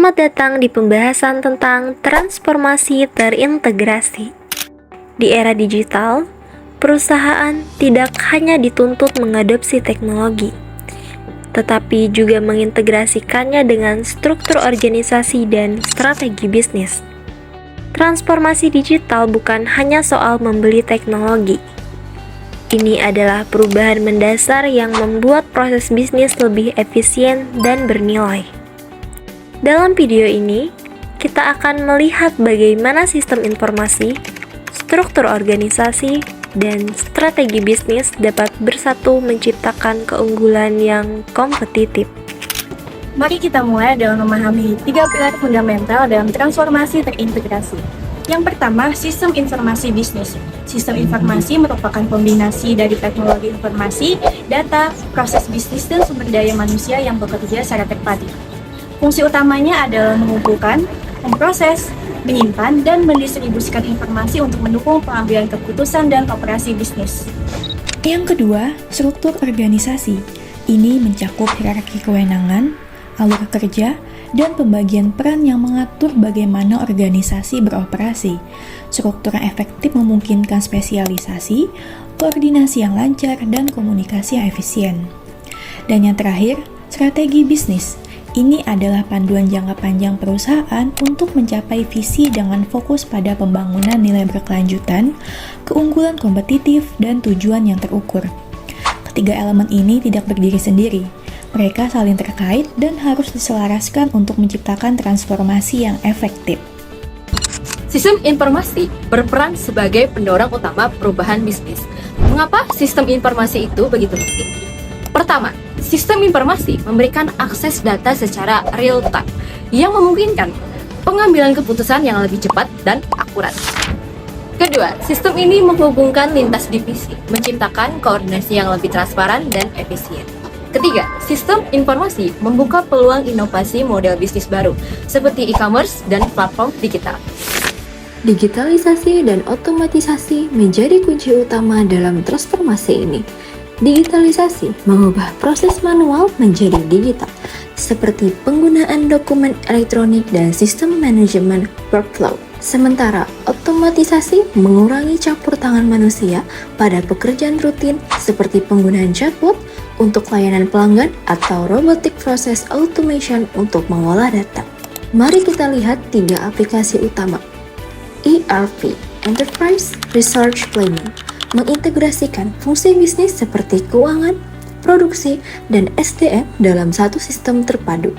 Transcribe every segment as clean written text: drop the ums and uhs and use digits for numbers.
Selamat datang di pembahasan tentang transformasi terintegrasi. Di era digital, perusahaan tidak hanya dituntut mengadopsi teknologi, tetapi juga mengintegrasikannya dengan struktur organisasi dan strategi bisnis. Transformasi digital bukan hanya soal membeli teknologi. Ini adalah perubahan mendasar yang membuat proses bisnis lebih efisien dan bernilai. Dalam video ini, kita akan melihat bagaimana sistem informasi, struktur organisasi, dan strategi bisnis dapat bersatu menciptakan keunggulan yang kompetitif. Mari kita mulai dengan memahami 3 pilar fundamental dalam transformasi terintegrasi. Yang pertama, sistem informasi bisnis. Sistem informasi merupakan kombinasi dari teknologi informasi, data, proses bisnis, dan sumber daya manusia yang bekerja secara terpadu. Fungsi utamanya adalah mengumpulkan, memproses, menyimpan, dan mendistribusikan informasi untuk mendukung pengambilan keputusan dan operasi bisnis. Yang kedua, struktur organisasi. Ini mencakup hierarki kewenangan, alur kerja, dan pembagian peran yang mengatur bagaimana organisasi beroperasi. Struktur yang efektif memungkinkan spesialisasi, koordinasi yang lancar, dan komunikasi yang efisien. Dan yang terakhir, strategi bisnis. Ini adalah panduan jangka panjang perusahaan untuk mencapai visi dengan fokus pada pembangunan nilai berkelanjutan, keunggulan kompetitif, dan tujuan yang terukur. Ketiga elemen ini tidak berdiri sendiri. Mereka saling terkait dan harus diselaraskan untuk menciptakan transformasi yang efektif. Sistem informasi berperan sebagai pendorong utama perubahan bisnis. Mengapa sistem informasi itu begitu penting? Pertama, sistem informasi memberikan akses data secara real-time yang memungkinkan pengambilan keputusan yang lebih cepat dan akurat. Kedua, sistem ini menghubungkan lintas divisi, menciptakan koordinasi yang lebih transparan dan efisien. Ketiga, sistem informasi membuka peluang inovasi model bisnis baru, seperti e-commerce dan platform digital. Digitalisasi dan otomatisasi menjadi kunci utama dalam transformasi ini. Digitalisasi mengubah proses manual menjadi digital, seperti penggunaan dokumen elektronik dan sistem manajemen workflow. Sementara otomatisasi mengurangi campur tangan manusia pada pekerjaan rutin seperti penggunaan chatbot untuk layanan pelanggan atau robotic process automation untuk mengolah data. Mari kita lihat 3 aplikasi utama. ERP, Enterprise Resource Planning, mengintegrasikan fungsi bisnis seperti keuangan, produksi, dan SDM dalam satu sistem terpadu.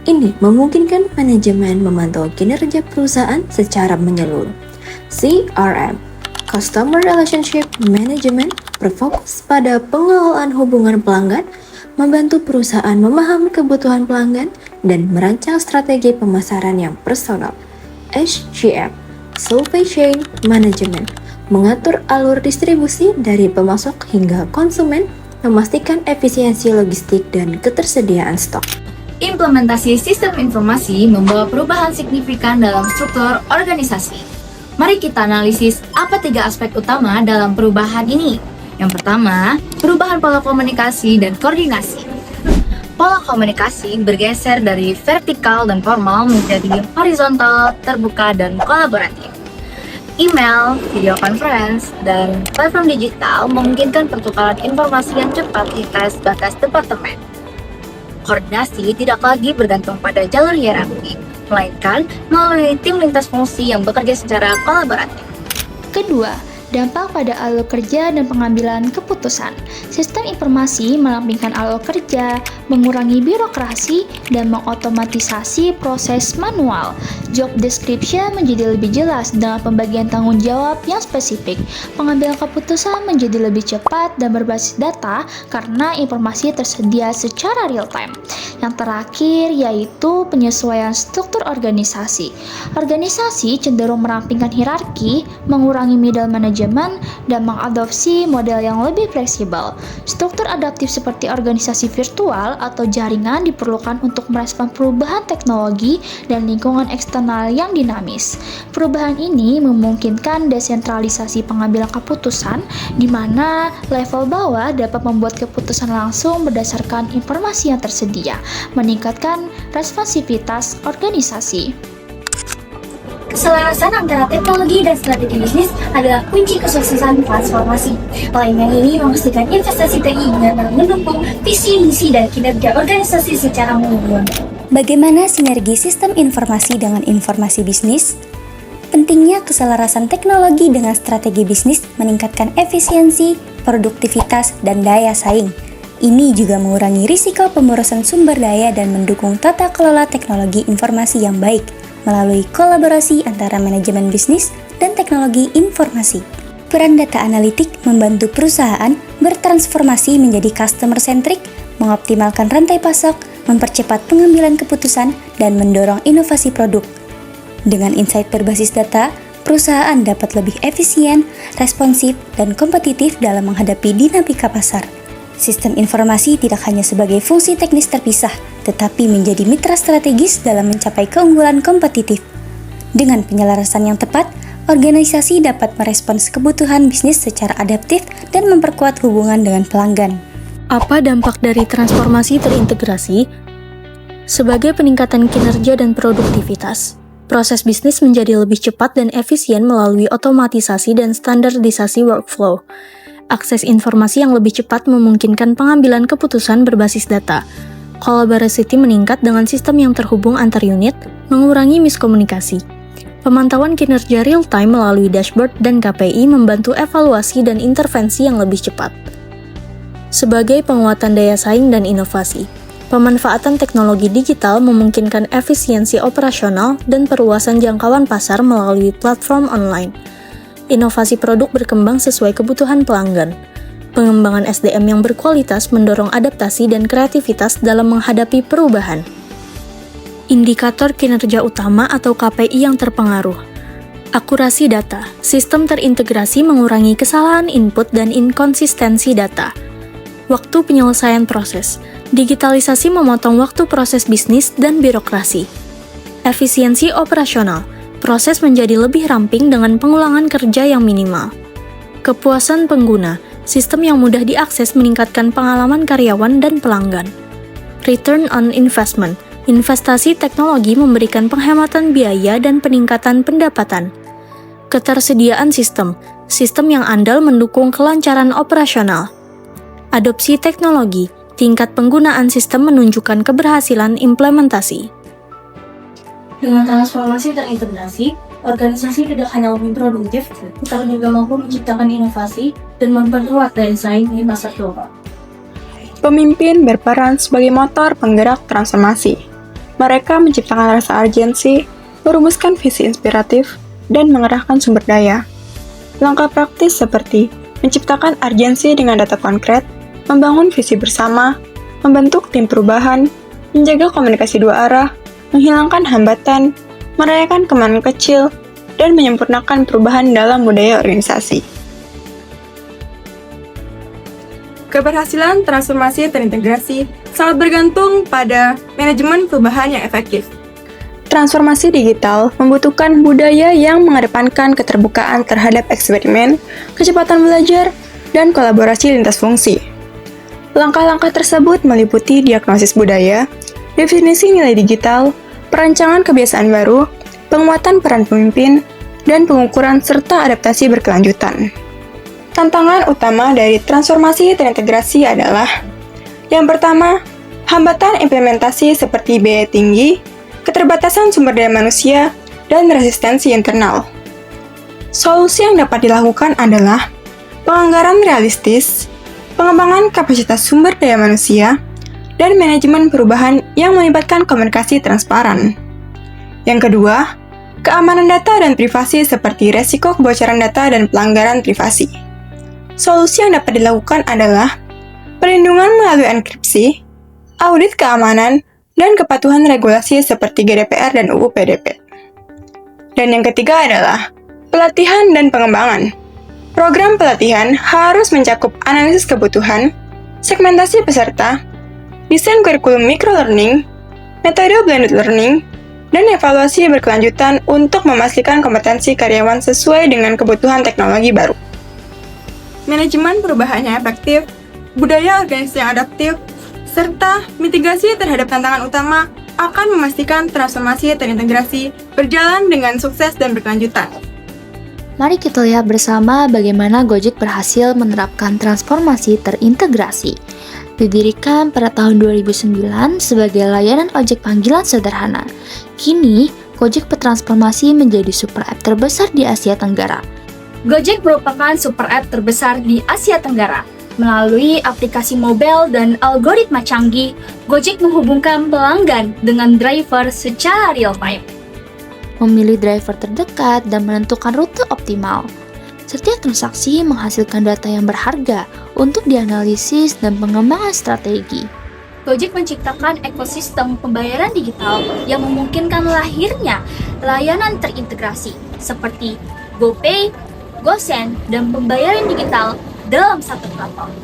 Ini memungkinkan manajemen memantau kinerja perusahaan secara menyeluruh. CRM, Customer Relationship Management, berfokus pada pengelolaan hubungan pelanggan, membantu perusahaan memahami kebutuhan pelanggan, dan merancang strategi pemasaran yang personal. SCM, Supply Chain Management, mengatur alur distribusi dari pemasok hingga konsumen, memastikan efisiensi logistik dan ketersediaan stok. Implementasi sistem informasi membawa perubahan signifikan dalam struktur organisasi. Mari kita analisis apa 3 aspek utama dalam perubahan ini. Yang pertama, perubahan pola komunikasi dan koordinasi. Pola komunikasi bergeser dari vertikal dan formal menjadi horizontal, terbuka, dan kolaboratif. Email, video conference, dan platform digital memungkinkan pertukaran informasi yang cepat lintas batas departemen. Koordinasi tidak lagi bergantung pada jalur hierarki, melainkan melalui tim lintas fungsi yang bekerja secara kolaboratif. Kedua, dampak pada alur kerja dan pengambilan keputusan. Sistem informasi merampingkan alur kerja, mengurangi birokrasi, dan mengotomatisasi proses manual. Job description menjadi lebih jelas dengan pembagian tanggung jawab yang spesifik. Pengambilan keputusan menjadi lebih cepat dan berbasis data karena informasi tersedia secara real time. Yang terakhir yaitu penyesuaian struktur organisasi. Organisasi cenderung merampingkan hierarki, mengurangi middle management, manajemen dan mengadopsi model yang lebih fleksibel. Struktur adaptif seperti organisasi virtual atau jaringan diperlukan untuk merespon perubahan teknologi dan lingkungan eksternal yang dinamis. Perubahan ini memungkinkan desentralisasi pengambilan keputusan di mana level bawah dapat membuat keputusan langsung berdasarkan informasi yang tersedia, meningkatkan responsivitas organisasi. Keselarasan antara teknologi dan strategi bisnis adalah kunci kesuksesan transformasi. Lainnya ini memastikan investasi TI dalam mendukung visi, misi, dan kinerja organisasi secara menyeluruh. Bagaimana sinergi sistem informasi dengan informasi bisnis? Pentingnya keselarasan teknologi dengan strategi bisnis meningkatkan efisiensi, produktivitas, dan daya saing. Ini juga mengurangi risiko pemborosan sumber daya dan mendukung tata kelola teknologi informasi yang baik melalui kolaborasi antara manajemen bisnis dan teknologi informasi. Peran data analitik membantu perusahaan bertransformasi menjadi customer-centric, mengoptimalkan rantai pasok, mempercepat pengambilan keputusan, dan mendorong inovasi produk. Dengan insight berbasis data, perusahaan dapat lebih efisien, responsif, dan kompetitif dalam menghadapi dinamika pasar. Sistem informasi tidak hanya sebagai fungsi teknis terpisah, tetapi menjadi mitra strategis dalam mencapai keunggulan kompetitif. Dengan penyelarasan yang tepat, organisasi dapat merespons kebutuhan bisnis secara adaptif dan memperkuat hubungan dengan pelanggan. Apa dampak dari transformasi terintegrasi? Sebagai peningkatan kinerja dan produktivitas, proses bisnis menjadi lebih cepat dan efisien melalui otomatisasi dan standarisasi workflow. Akses informasi yang lebih cepat memungkinkan pengambilan keputusan berbasis data. Kolaborasi tim meningkat dengan sistem yang terhubung antar unit, mengurangi miskomunikasi. Pemantauan kinerja real-time melalui dashboard dan KPI membantu evaluasi dan intervensi yang lebih cepat. Sebagai penguatan daya saing dan inovasi, pemanfaatan teknologi digital memungkinkan efisiensi operasional dan perluasan jangkauan pasar melalui platform online. Inovasi produk berkembang sesuai kebutuhan pelanggan. Pengembangan SDM yang berkualitas mendorong adaptasi dan kreativitas dalam menghadapi perubahan. Indikator kinerja utama atau KPI yang terpengaruh. Akurasi data. Sistem terintegrasi mengurangi kesalahan input dan inkonsistensi data. Waktu penyelesaian proses. Digitalisasi memotong waktu proses bisnis dan birokrasi. Efisiensi operasional. Proses menjadi lebih ramping dengan pengulangan kerja yang minimal. Kepuasan pengguna. Sistem yang mudah diakses meningkatkan pengalaman karyawan dan pelanggan. Return on investment. Investasi teknologi memberikan penghematan biaya dan peningkatan pendapatan. Ketersediaan sistem. Sistem yang andal mendukung kelancaran operasional. Adopsi teknologi. Tingkat penggunaan sistem menunjukkan keberhasilan implementasi. Dengan transformasi terintegrasi, organisasi tidak hanya lebih produktif, tetapi juga mampu menciptakan inovasi dan memperkuat daya saing di pasar global. Pemimpin berperan sebagai motor penggerak transformasi. Mereka menciptakan rasa urgensi, merumuskan visi inspiratif, dan mengerahkan sumber daya. Langkah praktis seperti menciptakan urgensi dengan data konkret, membangun visi bersama, membentuk tim perubahan, menjaga komunikasi dua arah, menghilangkan hambatan, merayakan kemenangan kecil, dan menyempurnakan perubahan dalam budaya organisasi. Keberhasilan transformasi terintegrasi sangat bergantung pada manajemen perubahan yang efektif. Transformasi digital membutuhkan budaya yang mengedepankan keterbukaan terhadap eksperimen, kecepatan belajar, dan kolaborasi lintas fungsi. Langkah-langkah tersebut meliputi diagnosis budaya, definisi nilai digital, perancangan kebiasaan baru, penguatan peran pemimpin, dan pengukuran serta adaptasi berkelanjutan. Tantangan utama dari transformasi terintegrasi adalah yang pertama, hambatan implementasi seperti biaya tinggi, keterbatasan sumber daya manusia, dan resistensi internal. Solusi yang dapat dilakukan adalah penganggaran realistis, pengembangan kapasitas sumber daya manusia, dan manajemen perubahan yang melibatkan komunikasi transparan. Yang kedua, keamanan data dan privasi seperti resiko kebocoran data dan pelanggaran privasi. Solusi yang dapat dilakukan adalah perlindungan melalui enkripsi, audit keamanan, dan kepatuhan regulasi seperti GDPR dan UU PDP. Dan yang ketiga adalah pelatihan dan pengembangan. Program pelatihan harus mencakup analisis kebutuhan, segmentasi peserta, desain kurikulum microlearning, metode blended learning, dan evaluasi berkelanjutan untuk memastikan kompetensi karyawan sesuai dengan kebutuhan teknologi baru. Manajemen perubahannya efektif, budaya organisasi yang adaptif, serta mitigasi terhadap tantangan utama akan memastikan transformasi terintegrasi berjalan dengan sukses dan berkelanjutan. Mari kita lihat bersama bagaimana Gojek berhasil menerapkan transformasi terintegrasi. Didirikan pada tahun 2009 sebagai layanan ojek panggilan sederhana, kini Gojek bertransformasi menjadi super app terbesar di Asia Tenggara. Gojek merupakan super app terbesar di Asia Tenggara. Melalui aplikasi mobile dan algoritma canggih, Gojek menghubungkan pelanggan dengan driver secara real-time. Memilih driver terdekat dan menentukan rute optimal. Setiap transaksi menghasilkan data yang berharga untuk dianalisis dan pengembangan strategi. Gojek menciptakan ekosistem pembayaran digital yang memungkinkan lahirnya layanan terintegrasi seperti GoPay, GoSend, dan pembayaran digital dalam satu platform.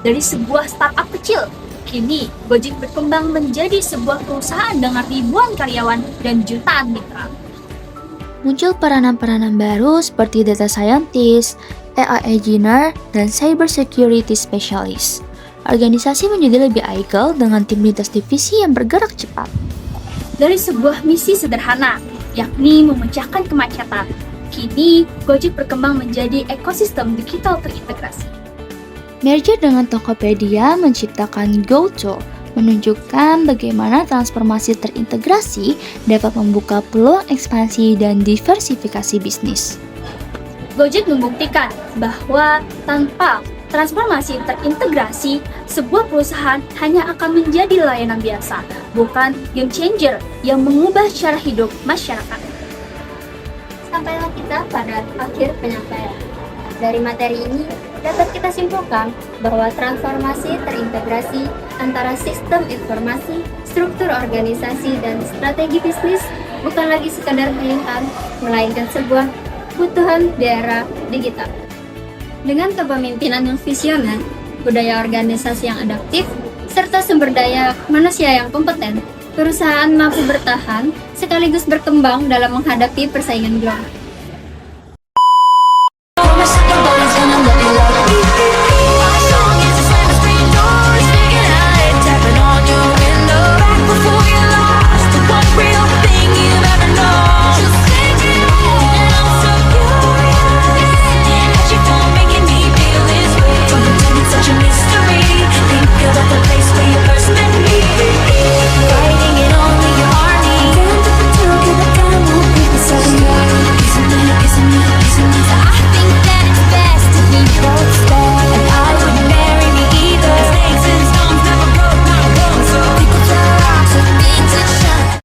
Dari sebuah startup kecil, kini Gojek berkembang menjadi sebuah perusahaan dengan ribuan karyawan dan jutaan mitra. Muncul peranan-peranan baru seperti data scientist, AI engineer, dan cyber security specialist. Organisasi menjadi lebih agile dengan tim lintas divisi yang bergerak cepat. Dari sebuah misi sederhana, yakni memecahkan kemacetan, kini Gojek berkembang menjadi ekosistem digital terintegrasi. Merger dengan Tokopedia menciptakan GoTo, menunjukkan bagaimana transformasi terintegrasi dapat membuka peluang ekspansi dan diversifikasi bisnis. Gojek membuktikan bahwa tanpa transformasi terintegrasi, sebuah perusahaan hanya akan menjadi layanan biasa, bukan game changer yang mengubah cara hidup masyarakat. Sampailah kita pada akhir penyampaian. Dari materi ini, dapat kita simpulkan bahwa transformasi terintegrasi antara sistem informasi, struktur organisasi, dan strategi bisnis bukan lagi sekadar pilihan, melainkan sebuah kebutuhan di era digital. Dengan kepemimpinan yang visioner, budaya organisasi yang adaptif, serta sumber daya manusia yang kompeten, perusahaan mampu bertahan sekaligus berkembang dalam menghadapi persaingan global.